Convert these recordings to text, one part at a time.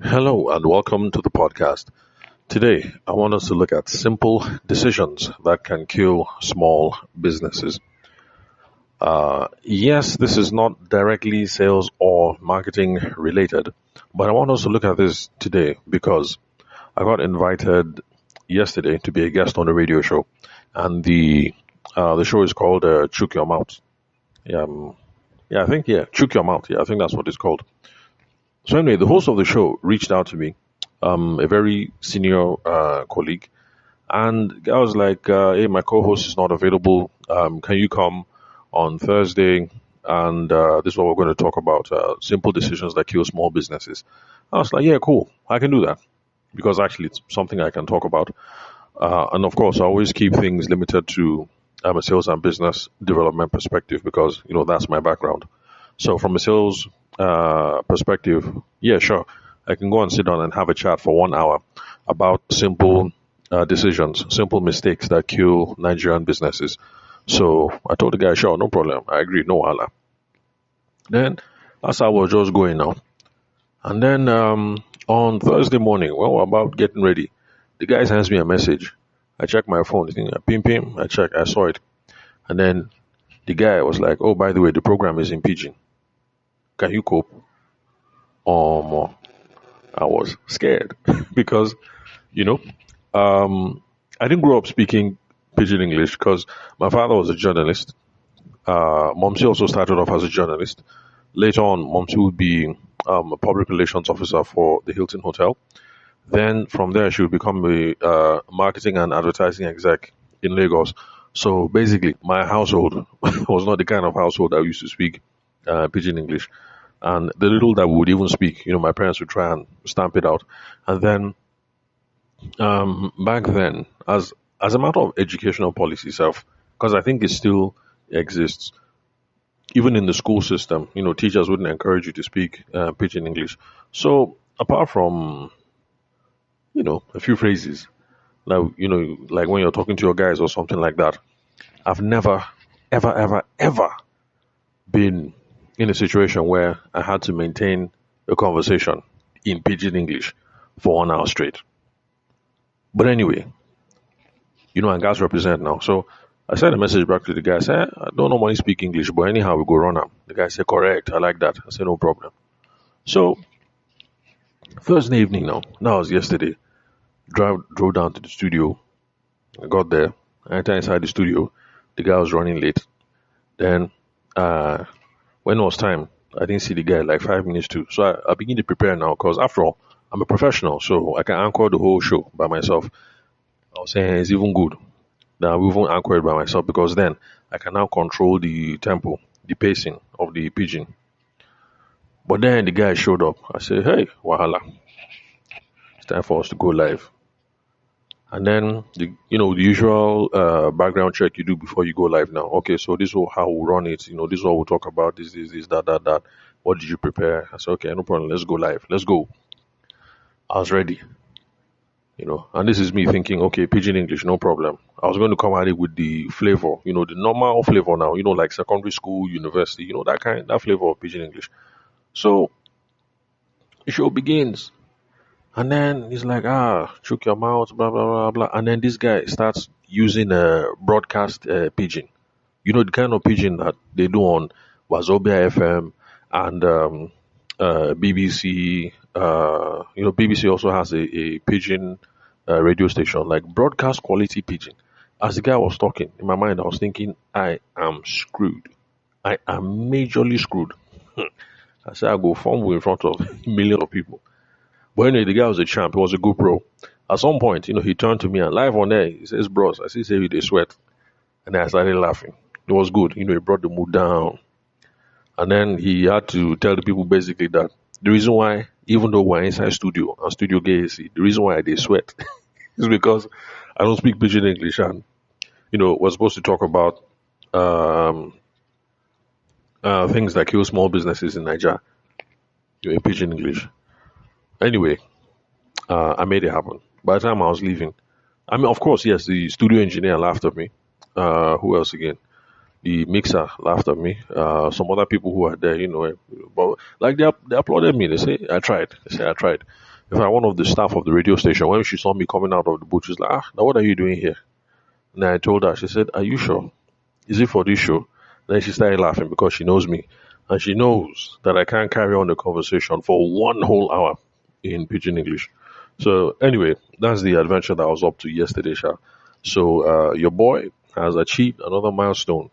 Hello and welcome to the podcast. Today, I want us to look at simple decisions that can kill small businesses. Yes, this is not directly sales or marketing related, but I want us to look at this today because I got invited yesterday to be a guest on a radio show, and the show is called "Chook Your Mouth." Yeah, "Chook Your Mouth." Yeah, I think that's what it's called. So anyway, the host of the show reached out to me, a very senior colleague, and I was like, "Hey, my co-host is not available. Can you come on Thursday?" And this is what we're going to talk about: simple decisions that kill small businesses. I was like, "Yeah, cool. I can do that because actually it's something I can talk about." And of course, I always keep things limited to a sales and business development perspective because that's my background. So from a sales perspective, yeah, sure, I can go and sit down and have a chat for 1 hour about simple decisions, simple mistakes that kill Nigerian businesses. So I told the guy, sure, no problem. I agree, no wala. Then as I was just going now, and then on Thursday morning, when we're about getting ready, the guy sends me a message. I check my phone, it's thinking, pim pim. I check, I saw it, and then the guy was like, "Oh, by the way, the program is in Pidgin. Can you cope?" Um, I was scared because you know, I didn't grow up speaking Pidgin English because my father was a journalist. Momsi also started off as a journalist. Later on, Momsi would be a public relations officer for the Hilton Hotel. Then from there, she would become a marketing and advertising exec in Lagos. So basically, my household was not the kind of household that used to speak Pidgin English. And the little that we would even speak, my parents would try and stamp it out. And then back then, as a matter of educational policy itself, because I think it still exists, even in the school system, teachers wouldn't encourage you to speak Pidgin English. So apart from a few phrases, like when you're talking to your guys or something like that, I've never, ever, ever, ever been in a situation where I had to maintain a conversation in Pidgin English for 1 hour straight. But anyway, I guys represent now. So I sent a message back to the guy. I said, I don't normally speak English, but anyhow, we go run am. The guy said, correct. I like that. I said, no problem. So Thursday evening now, that was yesterday, drove down to the studio. I got there. I entered inside the studio. The guy was running late. Then when it was time, I didn't see the guy like 5 minutes too. So I begin to prepare now because after all, I'm a professional, so I can anchor the whole show by myself. I was saying it's even good that we won't anchor it by myself because then I can now control the tempo, the pacing of the pigeon. But then the guy showed up. I said, hey, Wahala, it's time for us to go live. And then the usual background check you do before you go live now. Okay, so this is how we'll run it. This is what we'll talk about. This, that. What did you prepare? I said, okay, no problem. Let's go live. Let's go. I was ready. And this is me thinking, okay, Pidgin English, no problem. I was going to come at it with the flavor, the normal flavor now, like secondary school, university, that flavor of Pidgin English. So the show begins. And then he's like, chook your mouth, blah, blah, blah, blah. And then this guy starts using a broadcast pigeon. The kind of pigeon that they do on Wazobia FM and BBC. BBC also has a pigeon radio station, like broadcast quality pigeon. As the guy was talking, in my mind, I was thinking, I am screwed. I am majorly screwed. I said, I go fumble in front of millions of people. But anyway, the guy was a champ. He was a good pro. At some point, he turned to me and live on air, he says, bros, I see say you they sweat. And then I started laughing. It was good. He brought the mood down. And then he had to tell the people basically that the reason why, even though we're inside studio and studio gay AC, the reason why they sweat is because I don't speak pidgin English. And, we're supposed to talk about um, things that kill small businesses in Nigeria in pidgin English. Anyway, I made it happen. By the time I was leaving, I mean, of course, yes, the studio engineer laughed at me. Who else again? The mixer laughed at me. Some other people who were there, but like they applauded me. They say I tried. They say I tried. In fact, one of the staff of the radio station, when she saw me coming out of the booth, she's like, now what are you doing here? And I told her, she said, are you sure? Is it for this show? Then she started laughing because she knows me. And she knows that I can't carry on the conversation for one whole hour in Pidgin English. So anyway, that's the adventure that I was up to yesterday, Sha. So your boy has achieved another milestone.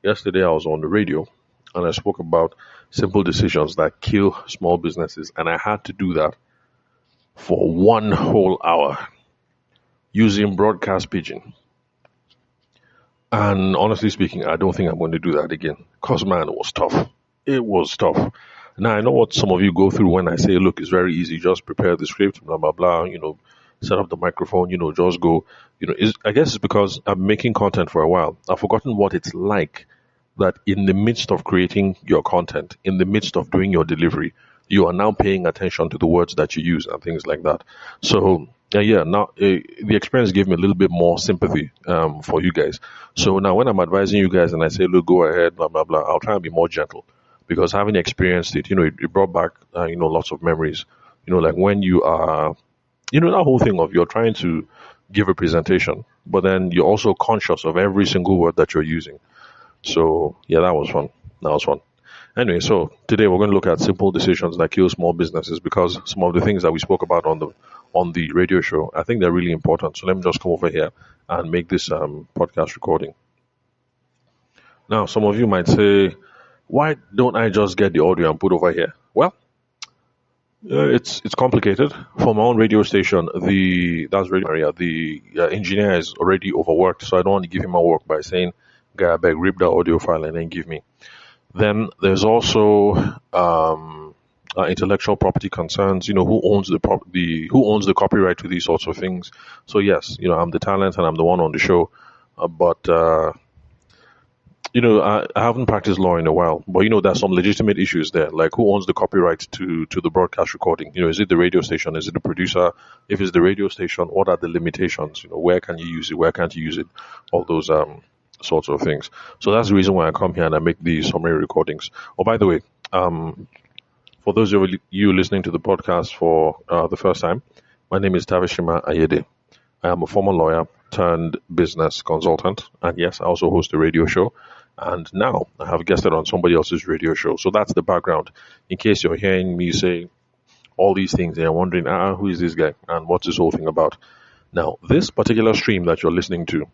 Yesterday I was on the radio and I spoke about simple decisions that kill small businesses. And I had to do that for one whole hour using broadcast Pidgin. And honestly speaking, I don't think I'm going to do that again. Because, man, it was tough. It was tough. Now, I know what some of you go through when I say, look, it's very easy. Just prepare the script, blah, blah, blah, set up the microphone, just go. I guess it's because I'm making content for a while. I've forgotten what it's like that in the midst of creating your content, in the midst of doing your delivery, you are now paying attention to the words that you use and things like that. So, now the experience gave me a little bit more sympathy for you guys. So now when I'm advising you guys and I say, look, go ahead, blah, blah, blah, I'll try and be more gentle because having experienced it, it brought back, lots of memories. Like when you are, that whole thing of you're trying to give a presentation, but then you're also conscious of every single word that you're using. So, yeah, that was fun. That was fun. Anyway, so today we're going to look at simple decisions that kill small businesses because some of the things that we spoke about on the radio show, I think they're really important. So let me just come over here and make this podcast recording. Now, some of you might say, why don't I just get the audio and put over here? Well, it's complicated. For my own radio station, that's Radio Maria, the engineer is already overworked, so I don't want to give him more work by saying, guy, I beg, rip the audio file and then give me. Then there's also intellectual property concerns. Who owns who owns the copyright to these sorts of things? So yes, I'm the talent and I'm the one on the show, but I haven't practiced law in a while. But there's some legitimate issues there, like who owns the copyright to the broadcast recording? Is it the radio station? Is it the producer? If it's the radio station, what are the limitations? Where can you use it? Where can't you use it? All those sorts of things. So that's the reason why I come here and I make these summary recordings. Oh, by the way, for those of you listening to the podcast for the first time, my name is Tavershima Ayede. I am a former lawyer turned business consultant, and yes, I also host a radio show. And now I have guested on somebody else's radio show. So that's the background. In case you're hearing me say all these things and you're wondering, who is this guy and what's this whole thing about? Now, this particular stream that you're listening to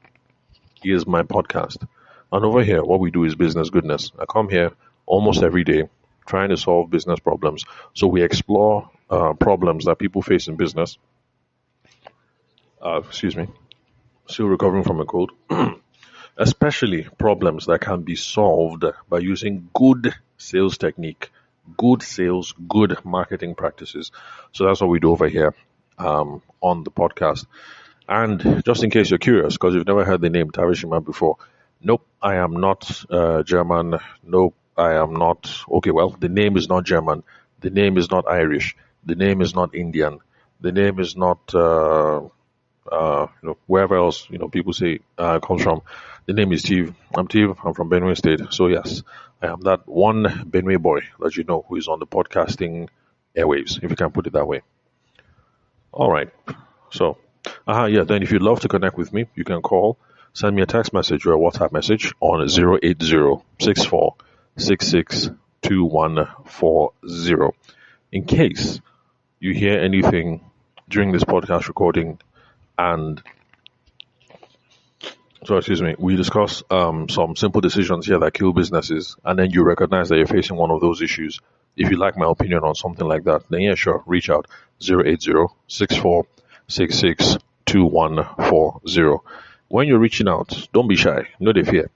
is my podcast. And over here, what we do is business goodness. I come here almost every day trying to solve business problems. So we explore problems that people face in business. Excuse me. Still recovering from a cold. Especially problems that can be solved by using good sales technique, good sales, good marketing practices. So that's what we do over here on the podcast. And just in case you're curious, because you've never heard the name Tavershima before, nope, I am not German. Nope, I am not. Okay, well, the name is not German. The name is not Irish. The name is not Indian. The name is not, wherever else, people say comes from. The name is Steve. I'm Steve. I'm from Benue State. So yes, I am that one Benue boy that who is on the podcasting airwaves, if you can put it that way. All right. So, then if you'd love to connect with me, you can call, send me a text message or a WhatsApp message on 080-6466-2140. In case you hear anything during this podcast recording and we discuss some simple decisions here that kill businesses, and then you recognize that you're facing one of those issues. If you like my opinion on something like that, then yeah, sure, reach out 080-6466-2140. When you're reaching out, don't be shy. No they fear.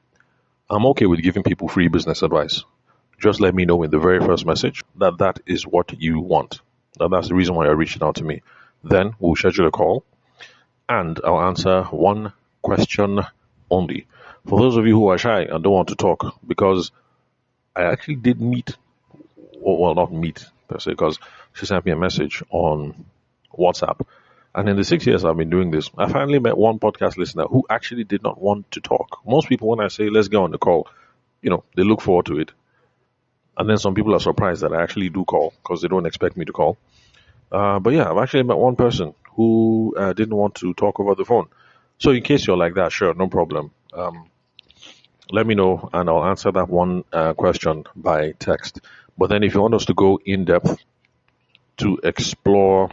I'm okay with giving people free business advice. Just let me know in the very first message that is what you want. That's the reason why you're reaching out to me. Then we'll schedule a call and I'll answer one question only. For those of you who are shy and don't want to talk, because I actually did meet, well, not meet per se, because she sent me a message on WhatsApp. And in the 6 years I've been doing this, I finally met one podcast listener who actually did not want to talk. Most people, when I say, let's go on the call, they look forward to it. And then some people are surprised that I actually do call because they don't expect me to call. But yeah, I've actually met one person who didn't want to talk over the phone. So in case you're like that, sure, no problem. Let me know and I'll answer that one question by text. But then if you want us to go in depth to explore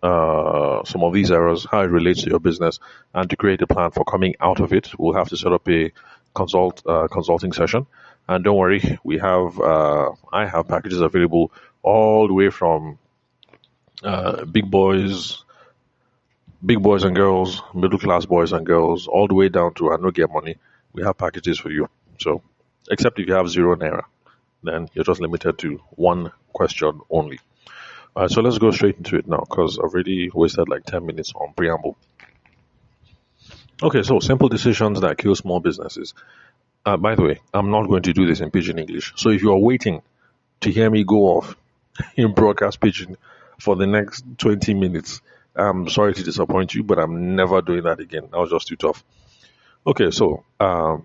some of these errors, how it relates to your business, and to create a plan for coming out of it, we'll have to set up a consulting session. And don't worry, I have packages available all the way from big boys and girls, middle class boys and girls, all the way down to I no get money. We have packages for you. So, except if you have zero naira, then you're just limited to one question only. All right, so let's go straight into it now because I've already wasted like 10 minutes on preamble. Okay, so simple decisions that kill small businesses. By the way, I'm not going to do this in Pidgin English. So if you're waiting to hear me go off in broadcast Pidgin for the next 20 minutes, I'm sorry to disappoint you, but I'm never doing that again. That was just too tough. Okay, so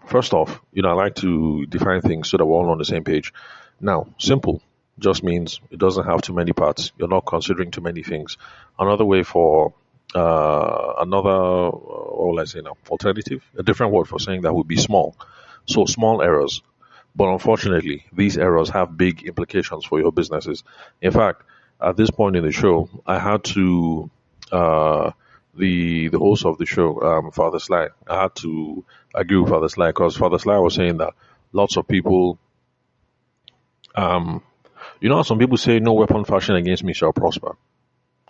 first off, I like to define things so that we're all on the same page. Now, simple just means it doesn't have too many parts. You're not considering too many things. Another way for what will I say now? Alternative, a different word for saying that would be small. So small errors, but unfortunately, these errors have big implications for your businesses. In fact, at this point in the show, I had to the host of the show, Father Sly. I had to agree with Father Sly because Father Sly was saying that lots of people, how some people say, "No weapon fashioned against me shall prosper."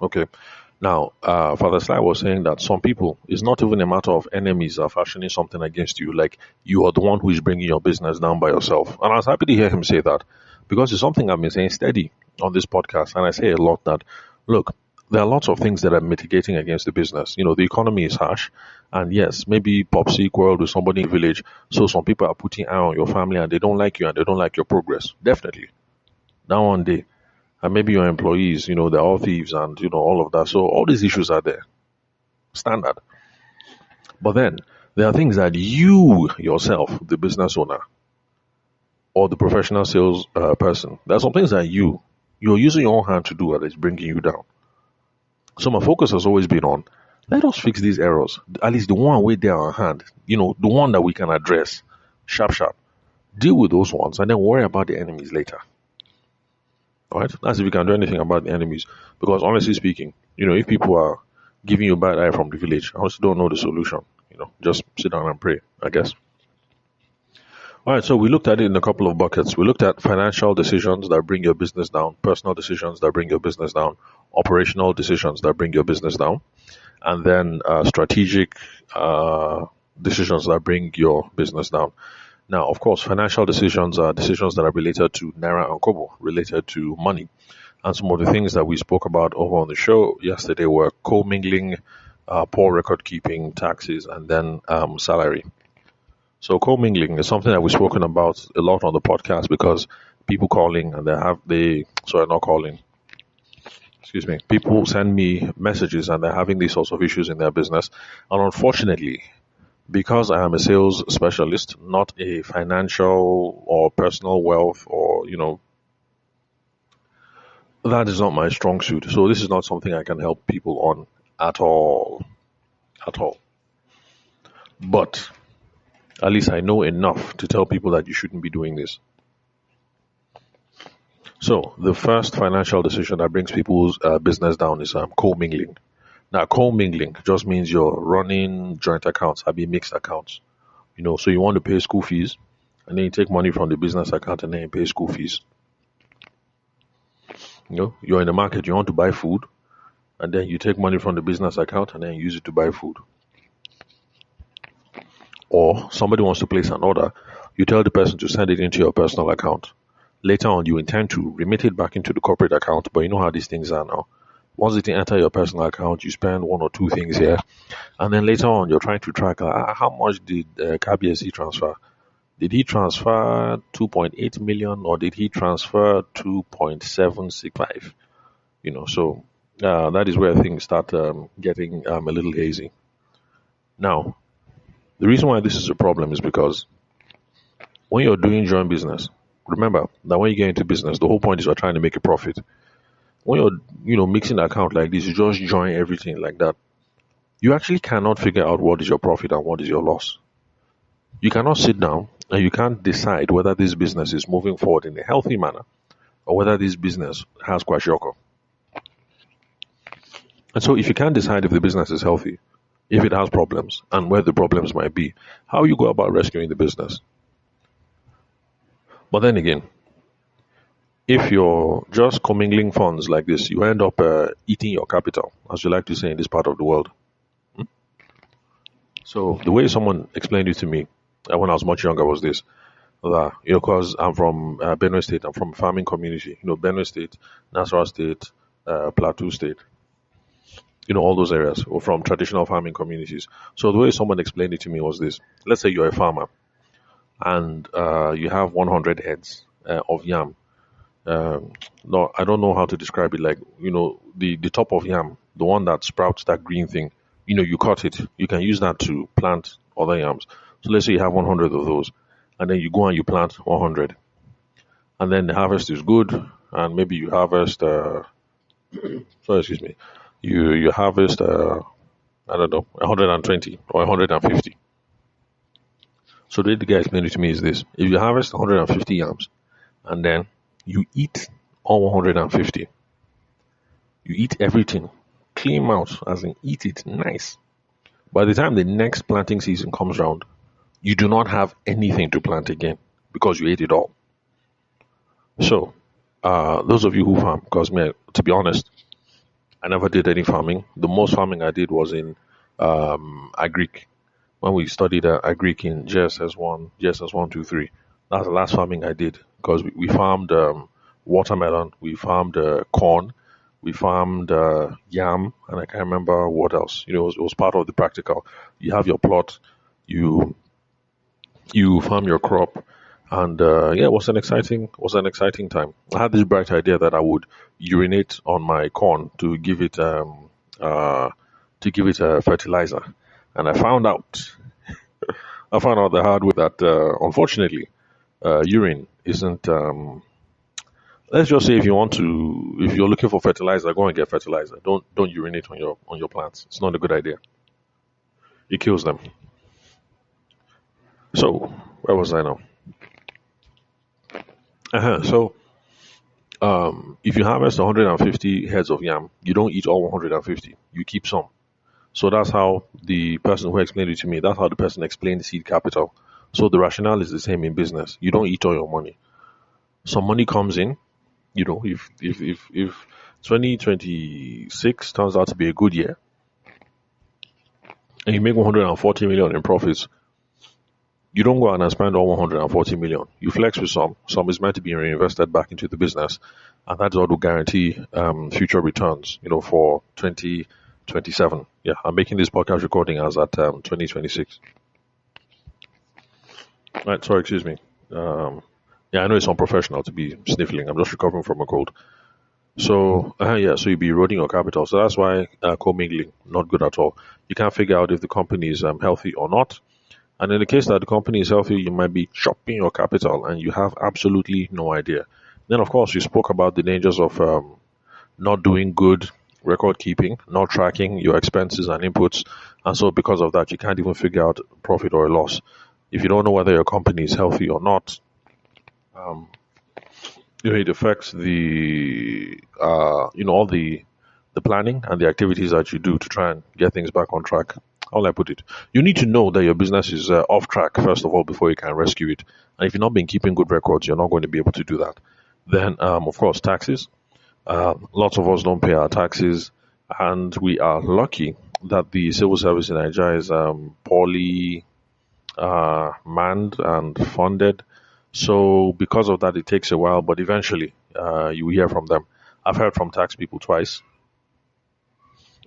Okay. Now, Father Sly was saying that some people, it's not even a matter of enemies are fashioning something against you. Like you are the one who is bringing your business down by yourself. And I was happy to hear him say that because it's something I've been saying steady on this podcast. And I say a lot that, look, there are lots of things that are mitigating against the business. The economy is harsh. And yes, maybe Popsy quarreled with somebody in the village. So some people are putting eye on your family and they don't like you and they don't like your progress. Definitely. Now one day. And maybe your employees, they're all thieves and, all of that. So all these issues are there. Standard. But then there are things that you yourself, the business owner or the professional sales person, there are some things that you're using your own hand to do that is bringing you down. So my focus has always been on, let us fix these errors. At least the one way there on hand, the one that we can address sharp, sharp. Deal with those ones and then worry about the enemies later. All right, that's if you can do anything about the enemies. Because honestly speaking, if people are giving you a bad eye from the village, I also don't know the solution. Just sit down and pray, I guess. All right, so we looked at it in a couple of buckets. We looked at financial decisions that bring your business down, personal decisions that bring your business down, operational decisions that bring your business down, and then strategic decisions that bring your business down. Now, of course, financial decisions are decisions that are related to Naira and Kobo, related to money. And some of the things that we spoke about over on the show yesterday were commingling, poor record keeping, taxes, and then salary. So commingling is something that we've spoken about a lot on the podcast because people calling and not calling. Excuse me. People send me messages and they're having these sorts of issues in their business. And unfortunately, because I am a sales specialist, not a financial or personal wealth or, that is not my strong suit. So this is not something I can help people on at all. At all. But at least I know enough to tell people that you shouldn't be doing this. So the first financial decision that brings people's business down is co-mingling. Now, co-mingling just means you're running joint accounts, mixed accounts. So you want to pay school fees, and then you take money from the business account and then you pay school fees. You're in the market, you want to buy food, and then you take money from the business account and then you use it to buy food. Or somebody wants to place an order, you tell the person to send it into your personal account. Later on, you intend to remit it back into the corporate account, but you know how these things are now. Once it enter your personal account, you spend one or two things here, and then later on, you're trying to track how much did KBSC transfer. Did he transfer 2.8 million or did he transfer 2.765? So that is where things start getting a little hazy. Now, the reason why this is a problem is because when you're doing joint business, remember that when you get into business, the whole point is you're trying to make a profit. When you're, mixing an account like this, you just join everything like that. You actually cannot figure out what is your profit and what is your loss. You cannot sit down and you can't decide whether this business is moving forward in a healthy manner or whether this business has kwashiorkor. And so if you can't decide if the business is healthy, if it has problems and where the problems might be, how you go about rescuing the business? But then again, if you're just commingling funds like this, you end up eating your capital, as you like to say in this part of the world. So the way someone explained it to me when I was much younger was this: that because I'm from Benue State, I'm from a farming community. Benue State, Nasarawa State, Plateau State. All those areas were from traditional farming communities. So the way someone explained it to me was this: let's say you're a farmer and you have 100 heads of yam. No, I don't know how to describe it. Like, the top of yam, the one that sprouts that green thing, you cut it. You can use that to plant other yams. So let's say you have 100 of those, and then you go and you plant 100. And then the harvest is good, and maybe you harvest, sorry, excuse me, you harvest, I don't know, 120 or 150. So the way the guy explained it to me is this: if you harvest 150 yams, and then you eat all 150, you eat everything, clean out, as in eat it nice. By the time the next planting season comes round, you do not have anything to plant again because you ate it all. So, those of you who farm, because me, to be honest, I never did any farming. The most farming I did was in agric. When we studied agric in JSS1, JSS1, 2, 3. That's the last farming I did because we farmed watermelon, we farmed corn, we farmed yam, and I can't remember what else. It was part of the practical. You have your plot, you farm your crop, and yeah, it was an exciting time. I had this bright idea that I would urinate on my corn to give it fertilizer, and I found out the hard way that unfortunately urine isn't. Let's just say if you're looking for fertilizer, go and get fertilizer. Don't urinate on your plants. It's not a good idea. It kills them. So where was I now? So if you harvest 150 heads of yam, you don't eat all 150. You keep some. So that's how the person who explained it to me. That's how the person explained seed capital. So the rationale is the same in business. You don't eat all your money. Some money comes in. If 2026 turns out to be a good year and you make 140 million in profits, you don't go out and spend all 140 million. You flex with some. Some is meant to be reinvested back into the business, and that's what will guarantee future returns. For 2027. Yeah, I'm making this podcast recording as at 2026. Right. Sorry. Excuse me. Yeah, I know it's unprofessional to be sniffling. I'm just recovering from a cold. So yeah, so you'll be eroding your capital. So that's why commingling not good at all. You can't figure out if the company is healthy or not. And in the case that the company is healthy, you might be chopping your capital and you have absolutely no idea. Then, of course, you spoke about the dangers of not doing good record keeping, not tracking your expenses and inputs. And so, because of that, you can't even figure out profit or a loss. If you don't know whether your company is healthy or not, it affects all the planning and the activities that you do to try and get things back on track. How will I put it? You need to know that your business is off track, first of all, before you can rescue it. And if you've not been keeping good records, you're not going to be able to do that. Then, of course, taxes. Lots of us don't pay our taxes, and we are lucky that the civil service in Nigeria is poorly manned and funded. So, because of that, it takes a while, but eventually you will hear from them. I've heard from tax people twice.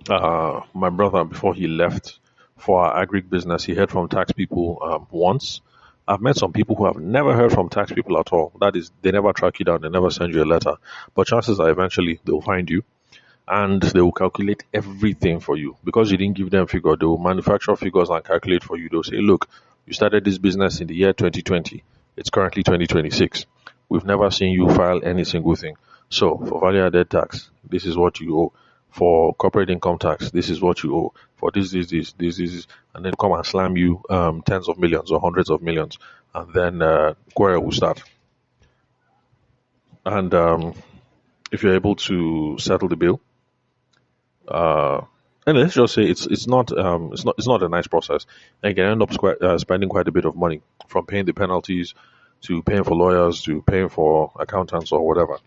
My brother, before he left for our agric business, he heard from tax people once. I've met some people who have never heard from tax people at all. That is, they never track you down, they never send you a letter. But chances are eventually they'll find you and they will calculate everything for you. Because you didn't give them figure, they will manufacture figures and calculate for you. They'll say, look, you started this business in the year 2020. It's currently 2026. We've never seen you file any single thing. So for value added tax, this is what you owe. For corporate income tax, this is what you owe. For this, and then come and slam you tens of millions or hundreds of millions, and then quarrel will start. And if you're able to settle the bill, uh, and let's just say it's not a nice process, and you can end up spending quite a bit of money from paying the penalties to paying for lawyers to paying for accountants or whatever.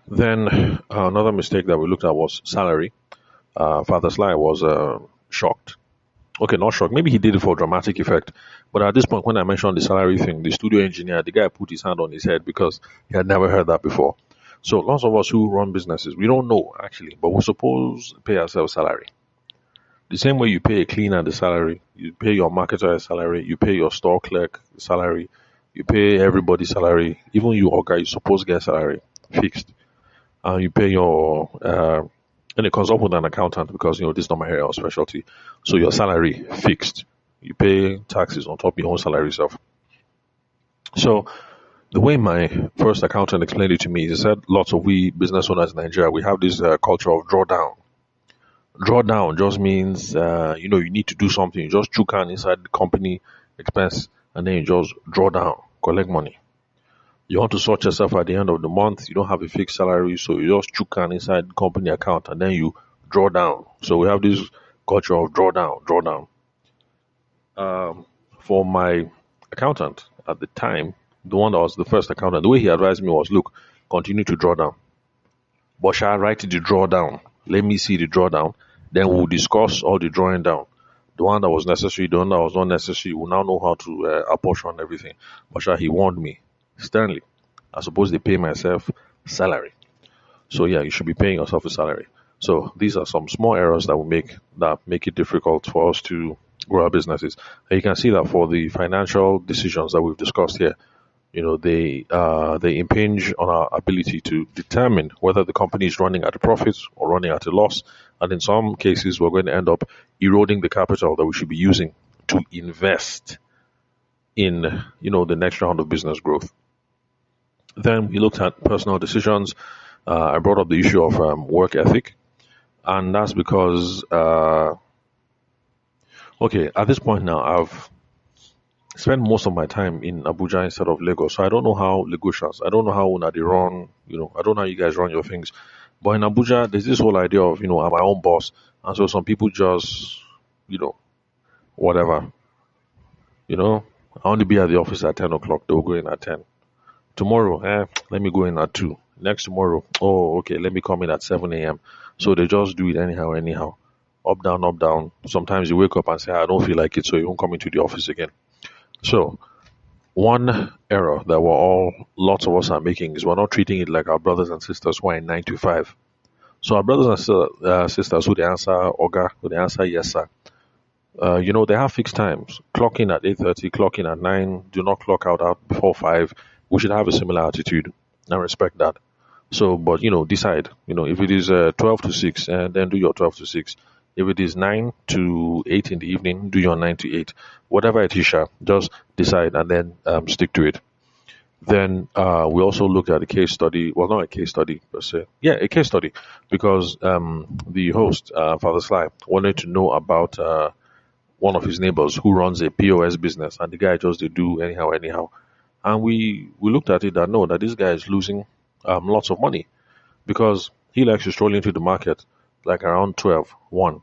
Then another mistake that we looked at was salary. Father Sly was shocked. Okay, not shocked. Maybe he did it for dramatic effect. But at this point, when I mentioned the salary thing, the studio engineer, the guy put his hand on his head because he had never heard that before. So lots of us who run businesses, we don't know actually, but we're supposed to pay ourselves salary. The same way you pay a cleaner the salary, you pay your marketer a salary, you pay your store clerk the salary, you pay everybody salary, even you, okay, you're supposed to get salary fixed. You pay your and you consult with an accountant because this is not my area of specialty. So your salary fixed. You pay taxes on top of your own salary self. So the way my first accountant explained it to me, he said lots of we business owners in Nigeria, we have this culture of drawdown. Drawdown just means you need to do something. You just chook on inside the company expense and then you just draw down, collect money. You want to sort yourself at the end of the month. You don't have a fixed salary, so you just chook on inside the company account and then you draw down. So we have this culture of draw down. For my accountant at the time, the one that was the first accountant, the way he advised me was, look, continue to draw down. But shall I write the drawdown? Let me see the drawdown. Then we'll discuss all the drawing down. The one that was necessary, the one that was not necessary, we'll now know how to apportion everything. But shall he warned me sternly, I suppose they pay myself salary. So yeah, you should be paying yourself a salary. So these are some small errors that make it difficult for us to grow our businesses. And you can see that for the financial decisions that we've discussed here, they impinge on our ability to determine whether the company is running at a profit or running at a loss. And in some cases, we're going to end up eroding the capital that we should be using to invest in, the next round of business growth. Then we looked at personal decisions. I brought up the issue of work ethic, and that's because, okay, at this point now, I've spent most of my time in Abuja instead of Lagos, so I don't know how Lagosians, I don't know how una they run, I don't know how you guys run your things. But in Abuja, there's this whole idea of, I'm my own boss, and so some people just, whatever, I want to be at the office at 10 o'clock, they'll go in at 10. Tomorrow, let me go in at 2. Next tomorrow, oh, okay, let me come in at 7 a.m. So they just do it anyhow. Up, down, up, down. Sometimes you wake up and say, I don't feel like it, so you won't come into the office again. So, one error that lots of us are making is we're not treating it like our brothers and sisters who are in 9 to 5. So, our brothers and sisters who they answer Oga, who they answer Yes, sir. They have fixed times. Clock in at 8:30, clock in at 9, do not clock out before 5. We should have a similar attitude and respect that. So, but decide. If it is 12 to 6, then do your 12 to 6. If it is 9 to 8 in the evening, do your 9 to 8. Whatever it is, just decide and then stick to it. Then we also looked at a case study. Well, not a case study per se. Yeah, a case study because the host, Father Sly, wanted to know about one of his neighbors who runs a POS business, and the guy just did do anyhow. And we looked at it that this guy is losing lots of money because he likes to stroll into the market like around 12, 1.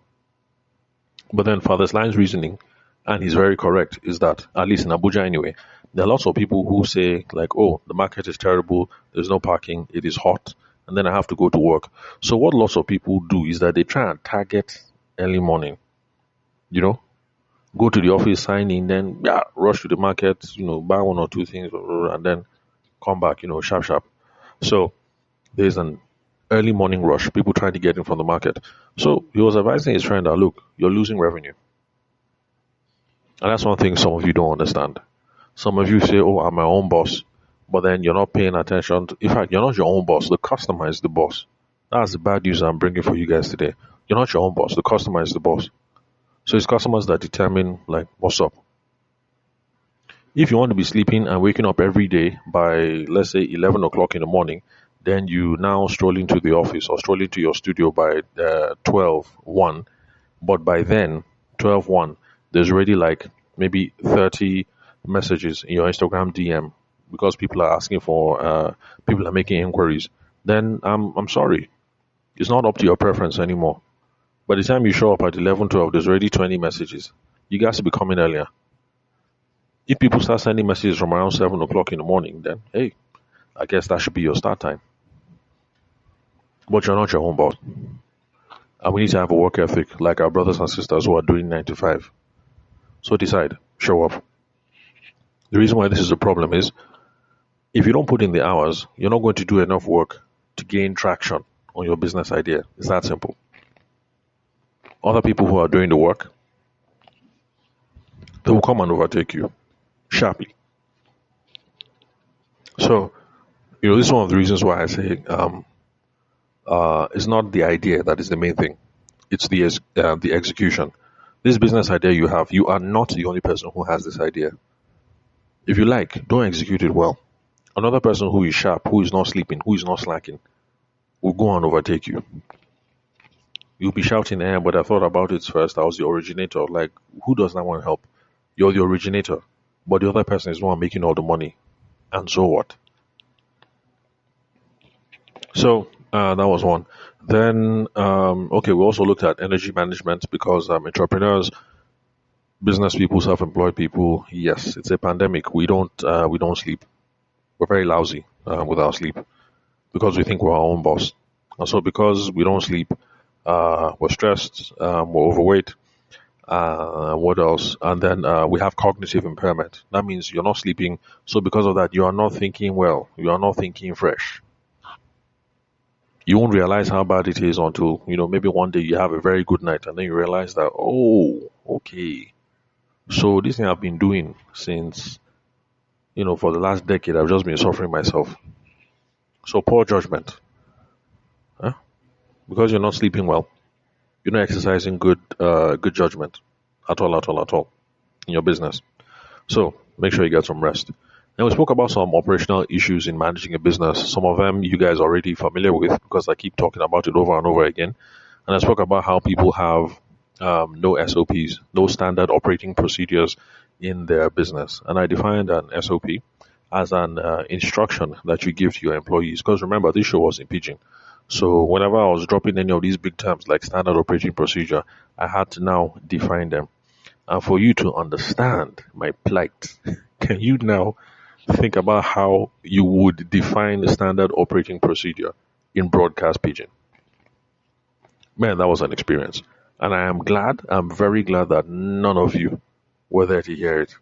But then Father Sly's reasoning, and he's very correct, is that, at least in Abuja anyway, there are lots of people who say, like, oh, the market is terrible, there's no parking, it is hot, and then I have to go to work. So what lots of people do is that they try and target early morning, go to the office, sign in, then rush to the market, buy one or two things, and then come back, sharp. So there's an early morning rush, people trying to get in from the market. So he was advising his friend that, look, you're losing revenue. And that's one thing some of you don't understand. Some of you say, oh, I'm my own boss, but then you're not paying attention. In fact, you're not your own boss. The customer is the boss. That's the bad news I'm bringing for you guys today. You're not your own boss. The customer is the boss. So it's customers that determine, like, what's up. If you want to be sleeping and waking up every day by, let's say, 11 o'clock in the morning, then you now stroll into the office or stroll into your studio by 12:1. But by then, 12:1, there's already like maybe 30 messages in your Instagram DM because people are asking for, people are making inquiries. Then I'm sorry. It's not up to your preference anymore. By the time you show up at 11:12, there's already 20 messages. You guys should be coming earlier. If people start sending messages from around 7 o'clock in the morning, then hey, I guess that should be your start time. But you're not your own boss. And we need to have a work ethic like our brothers and sisters who are doing 9 to 5. So decide, show up. The reason why this is a problem is if you don't put in the hours, you're not going to do enough work to gain traction on your business idea. It's that simple. Other people who are doing the work, they will come and overtake you sharply. So, this is one of the reasons why I say it's not the idea that is the main thing. It's the execution. This business idea you have, you are not the only person who has this idea. If you like, don't execute it well. Another person who is sharp, who is not sleeping, who is not slacking, will go and overtake you. You'll be shouting, but I thought about it first. I was the originator. Like, who does that want help? You're the originator, but the other person is the one making all the money. And so what? So that was one. Then, okay, we also looked at energy management because entrepreneurs, business people, self-employed people, yes, it's a pandemic. We don't sleep. We're very lousy with our sleep because we think we're our own boss. And so because we don't sleep, we're stressed, we're overweight. What else? And then we have cognitive impairment. That means you're not sleeping. So because of that, you are not thinking well. You are not thinking fresh. You won't realize how bad it is until, maybe one day you have a very good night and then you realize that, oh, okay. So this thing I've been doing since, for the last decade, I've just been suffering myself. So poor judgment. Huh? Because you're not sleeping well. You're not exercising good judgment at all in your business. So make sure you get some rest. And we spoke about some operational issues in managing a business. Some of them you guys are already familiar with because I keep talking about it over and over again. And I spoke about how people have no SOPs, no standard operating procedures in their business. And I defined an SOP as an instruction that you give to your employees. Because remember, this show was in Pidgin. So whenever I was dropping any of these big terms like standard operating procedure, I had to now define them. And for you to understand my plight, can you now think about how you would define a standard operating procedure in broadcast Pidgin? Man, that was an experience. And I'm very glad that none of you were there to hear it.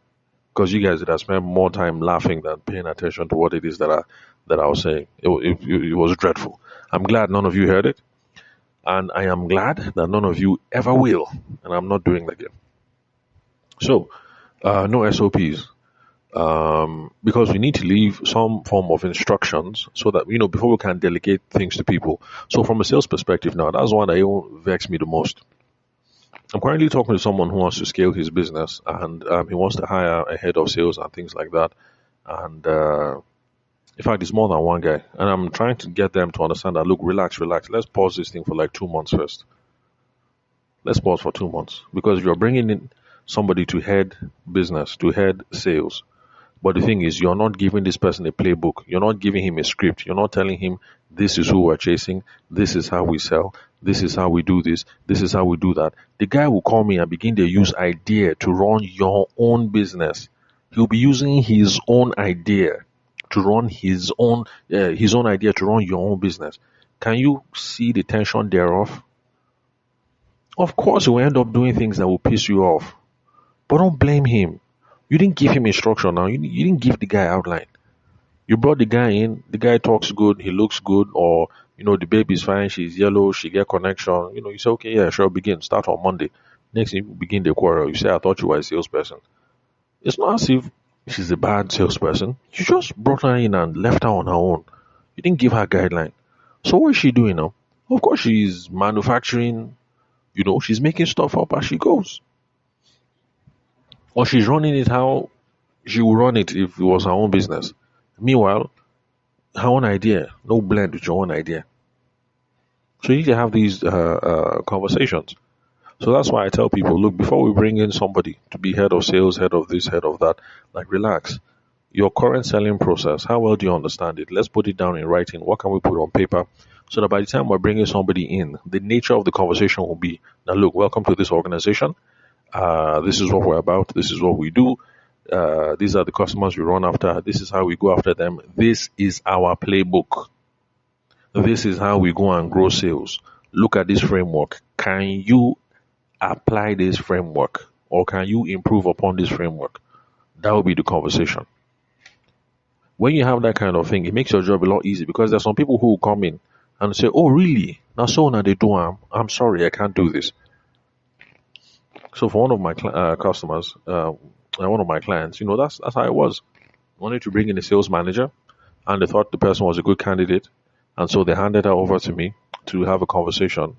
Because you guys would have spent more time laughing than paying attention to what it is that I was saying. It was dreadful. I'm glad none of you heard it. And I am glad that none of you ever will. And I'm not doing that again. So, no SOPs. Because we need to leave some form of instructions so that, before we can delegate things to people. So from a sales perspective now, that's one that even vex me the most. I'm currently talking to someone who wants to scale his business and he wants to hire a head of sales and things like that. And in fact, it's more than one guy. And I'm trying to get them to understand that, look, relax. Let's pause this thing for like 2 months first. Let's pause for 2 months. Because if you're bringing in somebody to head business, to head sales, but the thing is, you're not giving this person a playbook. You're not giving him a script. You're not telling him, this is who we're chasing. This is how we sell. This is how we do this. This is how we do that. The guy will call me and begin to use idea to run your own business. He'll be using his own idea to run his own idea to run your own business. Can you see the tension thereof? Of course, he will end up doing things that will piss you off. But don't blame him. You didn't give him instruction now. You didn't give the guy outline. You brought the guy in. The guy talks good. He looks good. Or, the baby's fine. She's yellow. She get connection. You say, okay, yeah, sure, begin. Start on Monday. Next thing, you begin the quarrel. You say, I thought you were a salesperson. It's not as if she's a bad salesperson. You just brought her in and left her on her own. You didn't give her guideline. So what is she doing now? Of course, she's manufacturing. She's making stuff up as she goes. Or she's running it how She will run it if it was her own business. Meanwhile, her own idea, no blend with your own idea. So you need to have these conversations. So that's why I tell people, look, before we bring in somebody to be head of sales, head of this, head of that, like relax. Your current selling process, how well do you understand it? Let's put it down in writing. What can we put on paper? So that by the time we're bringing somebody in, the nature of the conversation will be, now look, welcome to this organization. This is what we're about. This is what we do. These are the customers we run after. This is how we go after them. This is our playbook. This is how we go and grow sales. Look at this framework. Can you apply this framework, or can you improve upon this framework? That will be the conversation. When you have that kind of thing, it makes your job a lot easier, because there's some people who will come in and say, "Oh, really? Now, so now they do. I'm sorry, I can't do this." So for one of my customers, one of my clients, that's how it was. Wanted to bring in a sales manager, and they thought the person was a good candidate, and so they handed her over to me to have a conversation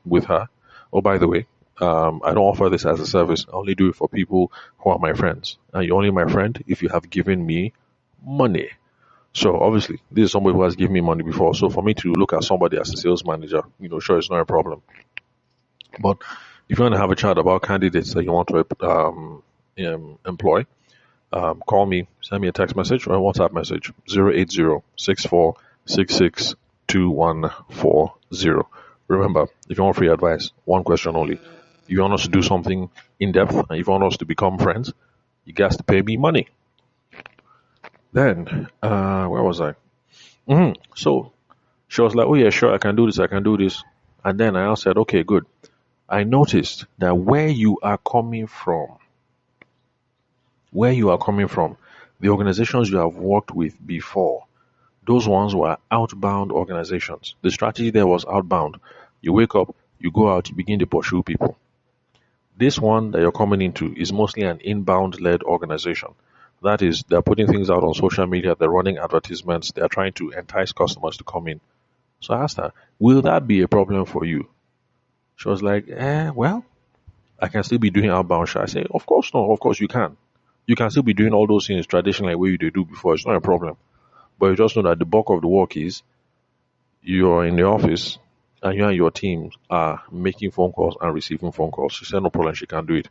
with her. Oh, by the way, I don't offer this as a service. I only do it for people who are my friends, and you're only my friend if you have given me money. So obviously, this is somebody who has given me money before. So for me to look at somebody as a sales manager, sure, it's not a problem. But if you want to have a chat about candidates that you want to employ, call me, send me a text message or a WhatsApp message, 080-6466-2140. Remember, if you want free advice, one question only. If you want us to do something in depth and if you want us to become friends, you guys to pay me money. Then, where was I? So she was like, "Oh yeah, sure, I can do this, I can do this." And then I said, "Okay, good." I noticed that where you are coming from, the organizations you have worked with before, those ones were outbound organizations. The strategy there was outbound. You wake up, you go out, you begin to pursue people. This one that you're coming into is mostly an inbound led organization. That is, they're putting things out on social media, they're running advertisements, they're trying to entice customers to come in. So I asked her, will that be a problem for you? She was like, well, I can still be doing outbound. I say, of course not, of course you can. You can still be doing all those things traditionally where you did do before. It's not a problem. But you just know that the bulk of the work is you're in the office and you and your team are making phone calls and receiving phone calls. She said no problem, she can do it.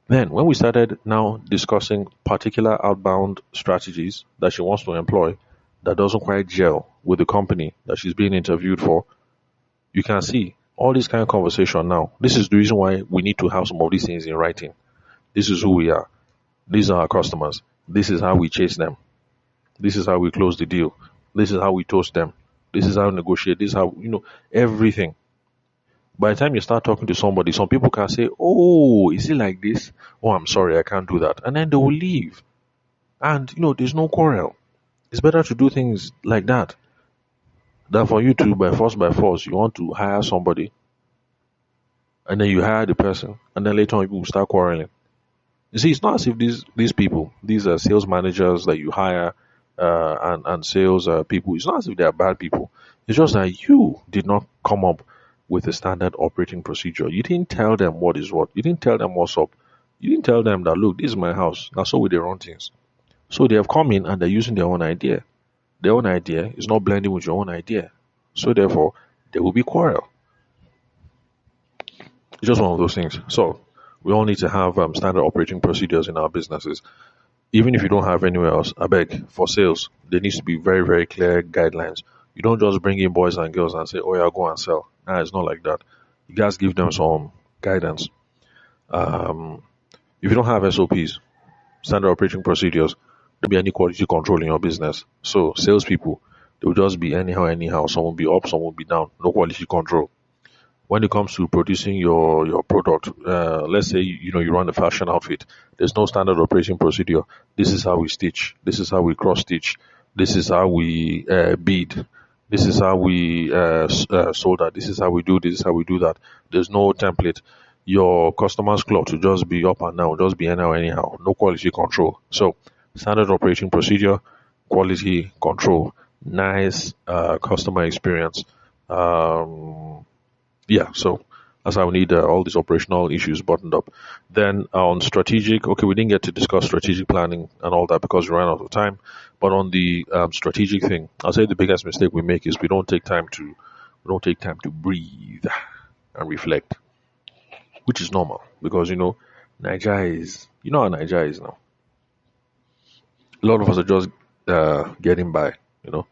Then when we started now discussing particular outbound strategies that she wants to employ that doesn't quite gel with the company that she's being interviewed for, you can see all this kind of conversation now. This is the reason why we need to have some of these things in writing. This is who we are. These are our customers. This is how we chase them. This is how we close the deal. This is how we toast them. This is how we negotiate. This is how, everything. By the time you start talking to somebody, some people can say, "Oh, is it like this? Oh, I'm sorry, I can't do that." And then they will leave. And, there's no quarrel. It's better to do things like that than for you to, by force, you want to hire somebody and then you hire the person and then later on you will start quarreling. You see, it's not as if these people, these are sales managers that you hire and sales people, it's not as if they are bad people. It's just that you did not come up with a standard operating procedure. You didn't tell them what is what. You didn't tell them what's up. You didn't tell them that, look, this is my house. That's how they run things. So they have come in and they're using their own idea. Their own idea is not blending with your own idea. So therefore, there will be quarrel. It's just one of those things. So we all need to have standard operating procedures in our businesses. Even if you don't have anywhere else, I beg, for sales, there needs to be very, very clear guidelines. You don't just bring in boys and girls and say, "Oh yeah, go and sell." Nah, it's not like that. You guys give them some guidance. Um, if you don't have SOPs, standard operating procedures, there'll be any quality control in your business. So salespeople, they will just be anyhow. Some will be up, some will be down. No quality control. When it comes to producing your product, let's say you run a fashion outfit. There's no standard operating procedure. This is how we stitch. This is how we cross stitch. This is how we bead. This is how we solder. This is how we do this. This is how we do that. There's no template. Your customer's cloth will just be up and down, just be anyhow. No quality control. So standard operating procedure, quality control, nice customer experience. Yeah, so That's how we need all these operational issues buttoned up. Then on strategic, okay, we didn't get to discuss strategic planning and all that because we ran out of time. But on the strategic thing, I'll say the biggest mistake we make is we don't take time to breathe and reflect, which is normal because how Nigeria is now. A lot of us are just getting by, you know,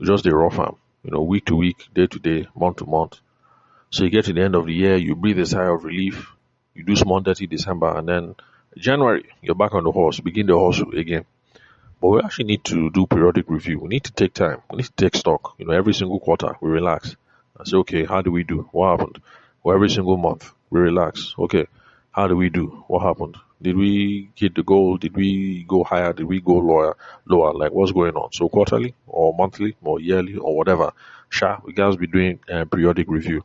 just a raw farm, week to week, day to day, month to month. So you get to the end of the year, you breathe a sigh of relief, you do small dirty December, and then January, you're back on the horse, begin the hustle again. But we actually need to do periodic review. We need to take time. We need to take stock. Every single quarter, we relax and say, okay, how do we do? What happened? Or every single month, we relax. Okay, how do we do? What happened? Did we hit the goal? Did we go higher? Did we go lower? Lower? Like what's going on? So quarterly or monthly or yearly or whatever. Sure, we guys be doing periodic review.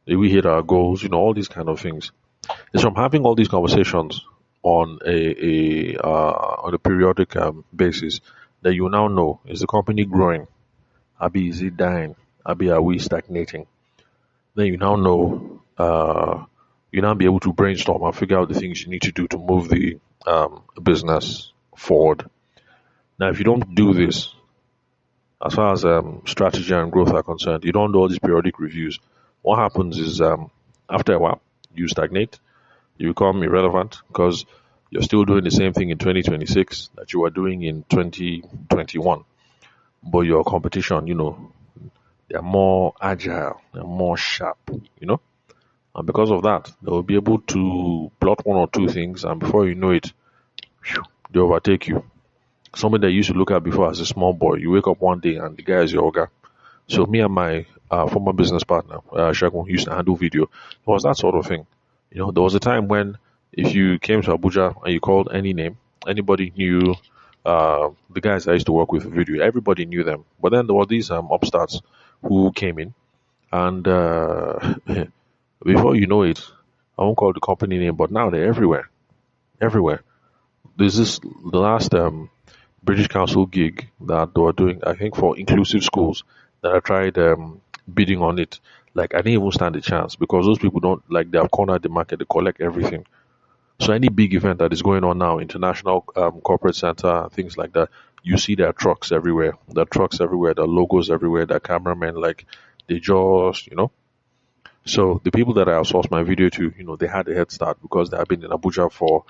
Did we hit our goals? All these kind of things. It's from having all these conversations on a periodic basis that you now know, is the company growing? Abi, is it dying? Abi, are we stagnating? Then you now know, you now be able to brainstorm and figure out the things you need to do to move the business forward. Now, if you don't do this, as far as strategy and growth are concerned, you don't do all these periodic reviews. What happens is, after a while, you stagnate, you become irrelevant because you're still doing the same thing in 2026 that you were doing in 2021. But your competition, they're more agile, they're more sharp, and because of that, they will be able to plot one or two things, and before you know it, they overtake you. Something that you used to look at before as a small boy, you wake up one day and the guy is your ogre. So me and my former business partner, Shagun, used to handle video. It was that sort of thing. There was a time when if you came to Abuja and you called any name, anybody knew the guys I used to work with video. Everybody knew them. But then there were these upstarts who came in, and before you know it, I won't call the company name, but now they're everywhere. Everywhere. There's the last British Council gig that they were doing, I think, for inclusive schools, that I tried bidding on it. Like, I didn't even stand a chance because those people don't, like, they have cornered the market, they collect everything. So any big event that is going on now, international corporate center, things like that, you see their trucks everywhere. Their trucks everywhere, their logos everywhere, their cameramen, like, they just. So the people that I outsourced my video to, they had a head start because they have been in Abuja for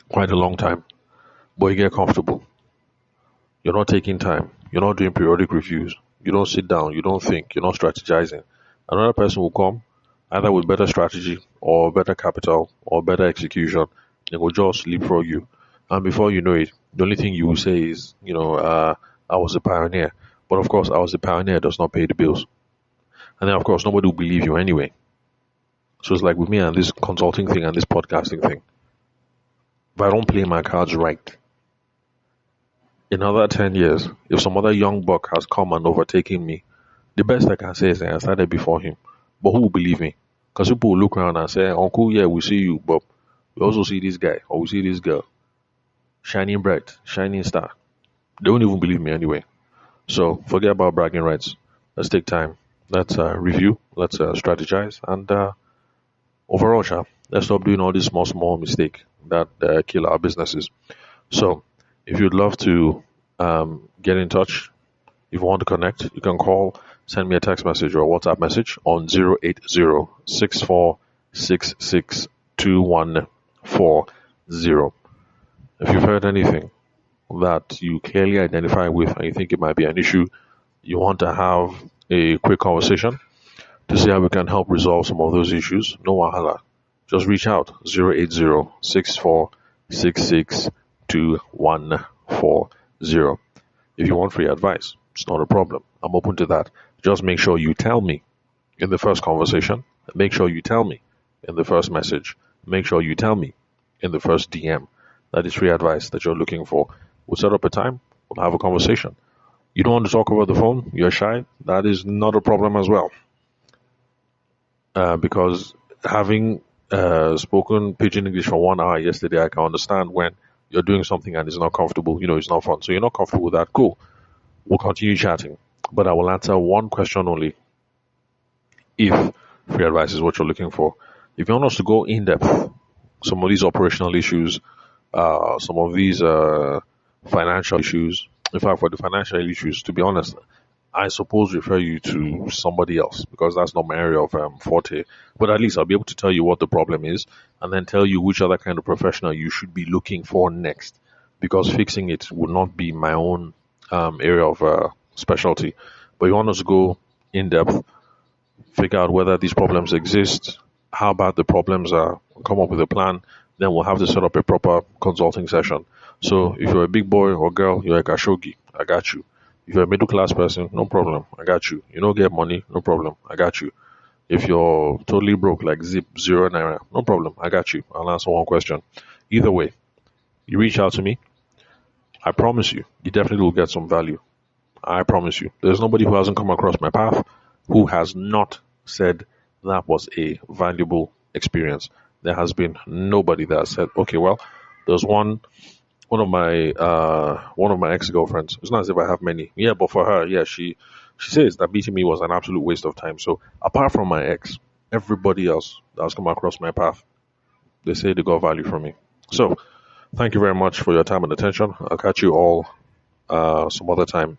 quite a long time. But you get comfortable. You're not taking time. You're not doing periodic reviews. You don't sit down. You don't think. You're not strategizing. Another person will come, either with better strategy or better capital or better execution. They will just leapfrog you. And before you know it, the only thing you will say is, I was a pioneer. But of course, I was a pioneer does not pay the bills. And then, of course, nobody will believe you anyway. So it's like with me and this consulting thing and this podcasting thing. If I don't play my cards right, in another 10 years, if some other young buck has come and overtaken me, the best I can say is that I started before him. But who will believe me? Because people will look around and say, Uncle, yeah, we see you, but we also see this guy or we see this girl. Shining bright, shining star. They won't even believe me anyway. So forget about bragging rights. Let's take time. Let's review. Let's strategize. And overall, let's stop doing all these small mistakes that kill our businesses. So if you'd love to get in touch, if you want to connect, you can call, send me a text message or a WhatsApp message on 080-6466-2140. If you've heard anything that you clearly identify with and you think it might be an issue, you want to have a quick conversation to see how we can help resolve some of those issues, no wahala. Just reach out 080-6466-2140. If you want free advice, it's not a problem. I'm open to that. Just make sure you tell me in the first conversation. Make sure you tell me in the first message. Make sure you tell me in the first DM. That is free advice that you're looking for. We'll set up a time. We'll have a conversation. You don't want to talk over the phone? You're shy? That is not a problem as well. Because having spoken Pidgin English for 1 hour yesterday, I can understand when you're doing something and it's not comfortable, it's not fun. So you're not comfortable with that. Cool. We'll continue chatting. But I will answer one question only. If Free advice is what you're looking for. If you want us to go in depth, some of these operational issues, some of these financial issues. In fact, for the financial issues, to be honest, I suppose refer you to somebody else because that's not my area of forte. But at least I'll be able to tell you what the problem is and then tell you which other kind of professional you should be looking for next. Because fixing it would not be my own area of specialty. But you want us to go in depth, figure out whether these problems exist, how bad the problems are, come up with a plan. Then we'll have to set up a proper consulting session. So if you're a big boy or girl, you're like a shogi, I got you. If you're a middle class person, no problem, I got you. You don't get money, no problem, I got you. If you're totally broke, like zip, 0 naira, no problem, I got you. I'll answer one question. Either way, you reach out to me, I promise you, you definitely will get some value. I promise you. There's nobody who hasn't come across my path who has not said that was a valuable experience. There has been nobody that has said, okay, well, there's one of my ex girlfriends. It's not as if I have many. Yeah, but for her, yeah, she says that meeting me was an absolute waste of time. So apart from my ex, everybody else that has come across my path, they say they got value from me. So thank you very much for your time and attention. I'll catch you all some other time.